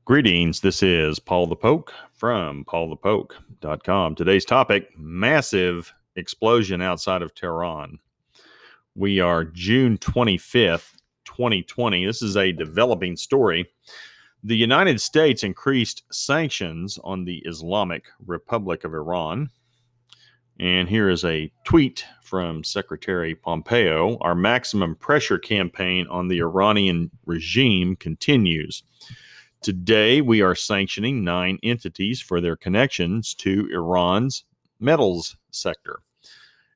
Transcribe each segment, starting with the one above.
Greetings. This is Paul the Poke from PaulthePoke.com. Today's topic, massive explosion outside of Tehran. We are June 25th, 2020. This is a developing story. The United States increased sanctions on the Islamic Republic of Iran. And here is a tweet from Secretary Pompeo. Our maximum pressure campaign on the Iranian regime continues. Today, we are sanctioning 9 entities for their connections to Iran's metals sector.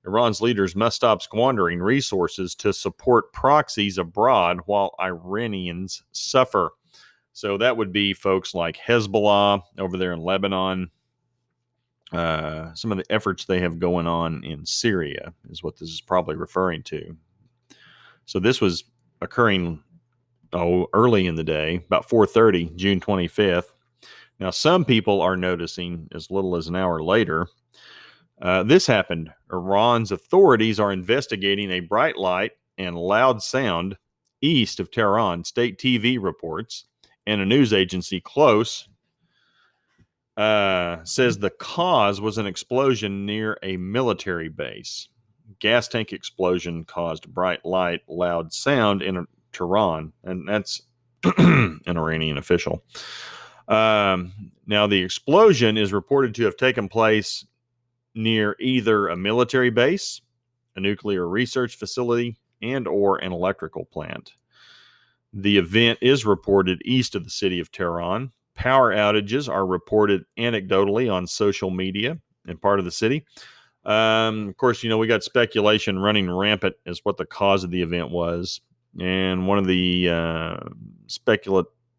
Iran's leaders must stop squandering resources to support proxies abroad while Iranians suffer. So that would be folks like Hezbollah over there in Lebanon. Some of the efforts they have going on in Syria is what this is probably referring to. So this was occurring early in the day, about 4:30, June 25th. Now, some people are noticing as little as an hour later. This happened. Iran's authorities are investigating a bright light and loud sound east of Tehran, state TV reports, and a news agency close says the cause was an explosion near a military base. Gas tank explosion caused bright light, loud sound in Tehran, and that's an Iranian official. Now, the explosion is reported to have taken place near either a military base, a nuclear research facility, and or an electrical plant. The event is reported east of the city of Tehran. Power outages are reported anecdotally on social media in part of the city. Of course, we got speculation running rampant as what the cause of the event was. And one of the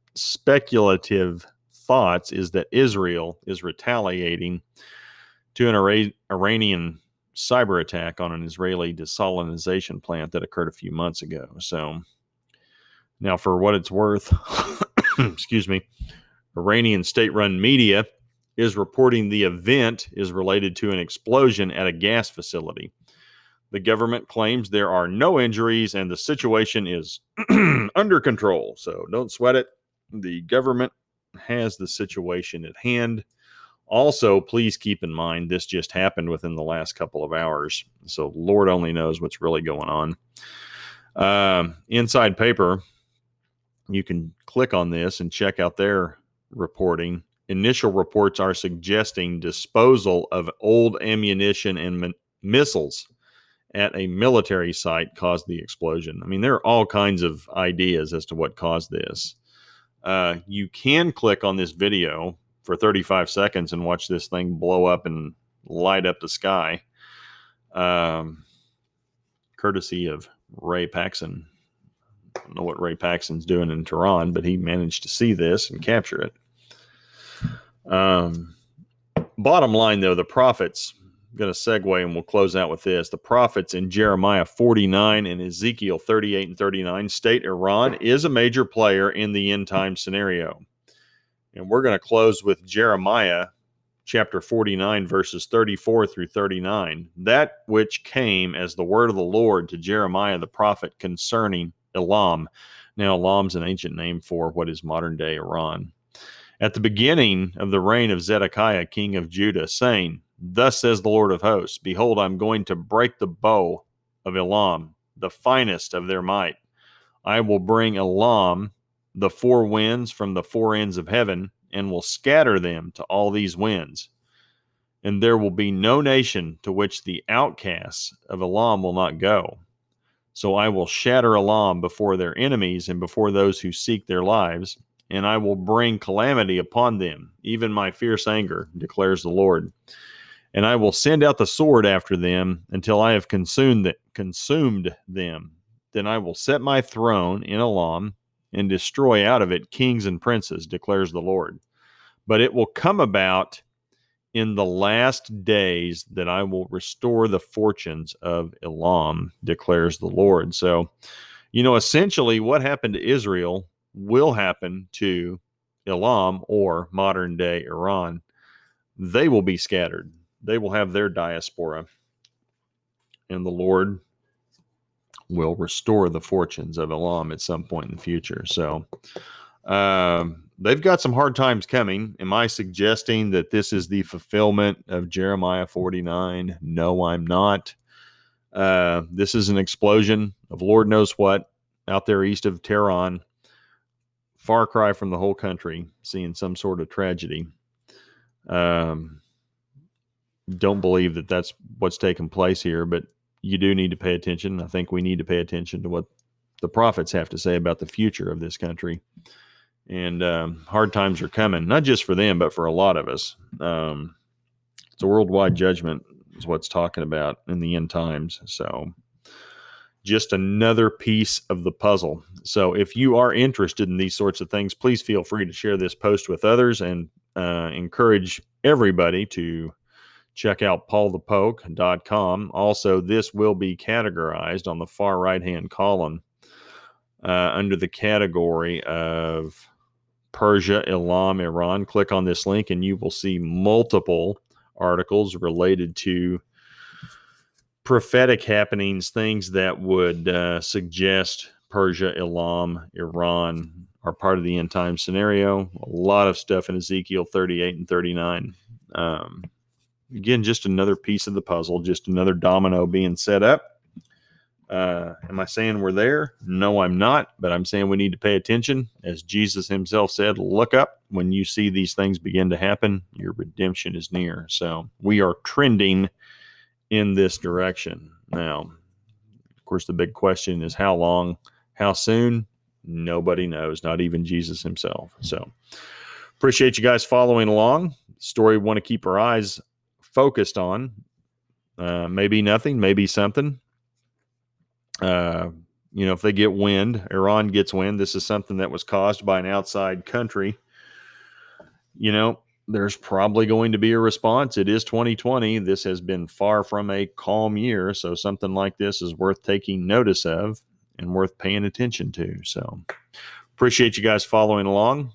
speculative thoughts is that Israel is retaliating to an Iranian cyber attack on an Israeli desalination plant that occurred a few months ago. So now, for what it's worth, excuse me, Iranian state-run media is reporting the event is related to an explosion at a gas facility. The government claims there are no injuries and the situation is under control. So don't sweat it. The government has the situation at hand. Also, please keep in mind this just happened within the last couple of hours. So Lord only knows what's really going on. Inside Paper, you can click on this and check out their reporting. Initial reports are suggesting disposal of old ammunition and missiles at a military site caused the explosion. I mean, there are all kinds of ideas as to what caused this. You can click on this video for 35 seconds and watch this thing blow up and light up the sky. Courtesy of Ray Paxson. I don't know what Ray Paxson's doing in Tehran, but he managed to see this and capture it. Bottom line, though, the prophets, I'm going to segue and we'll close out with this. The prophets in Jeremiah 49 and Ezekiel 38 and 39 state Iran is a major player in the end time scenario. And we're going to close with Jeremiah chapter 49, verses 34 through 39. That which came as the word of the Lord to Jeremiah the prophet concerning Elam. Now, Elam's an ancient name for what is modern day Iran. At the beginning of the reign of Zedekiah, king of Judah, saying, Thus says the Lord of hosts, Behold, I'm going to break the bow of Elam, the finest of their might. I will bring Elam, the 4 winds from the 4 ends of heaven, and will scatter them to all these winds. And there will be no nation to which the outcasts of Elam will not go. So I will shatter Elam before their enemies and before those who seek their lives, and I will bring calamity upon them, even my fierce anger, declares the Lord. And I will send out the sword after them until I have consumed them. Then I will set my throne in Elam and destroy out of it kings and princes, declares the Lord. But it will come about in the last days that I will restore the fortunes of Elam, declares the Lord. So, essentially what happened to Israel will happen to Elam, or modern day Iran. They will be scattered. They will have their diaspora. And the Lord will restore the fortunes of Elam at some point in the future. So They've got some hard times coming. Am I suggesting that this is the fulfillment of Jeremiah 49? No, I'm not. This is an explosion of Lord knows what out there east of Tehran. Far cry from the whole country, seeing some sort of tragedy. Don't believe that that's what's taking place here, but you do need to pay attention. I think we need to pay attention to what the prophets have to say about the future of this country. And hard times are coming, not just for them, but for a lot of us. It's a worldwide judgment is what's talking about in the end times. So just another piece of the puzzle. So if you are interested in these sorts of things, please feel free to share this post with others and encourage everybody to check out PaulthePoke.com. Also, this will be categorized on the far right-hand column under the category of Persia, Elam, Iran. Click on this link and you will see multiple articles related to prophetic happenings, things that would suggest Persia, Elam, Iran are part of the end time scenario. A lot of stuff in Ezekiel 38 and 39. Again, just another piece of the puzzle, just another domino being set up. Am I saying we're there? No, I'm not, but I'm saying we need to pay attention. As Jesus himself said, look up when you see these things begin to happen. Your redemption is near. So we are trending in this direction. Now, of course, the big question is how long, how soon? Nobody knows, not even Jesus himself. So appreciate you guys following along. Story we want to keep our eyes focused on. Maybe nothing, maybe something. If they get wind, Iran gets wind, this is something that was caused by an outside country, there's probably going to be a response. It is 2020. This has been far from a calm year. So something like this is worth taking notice of and worth paying attention to. So appreciate you guys following along.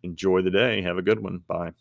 Enjoy the day. Have a good one. Bye.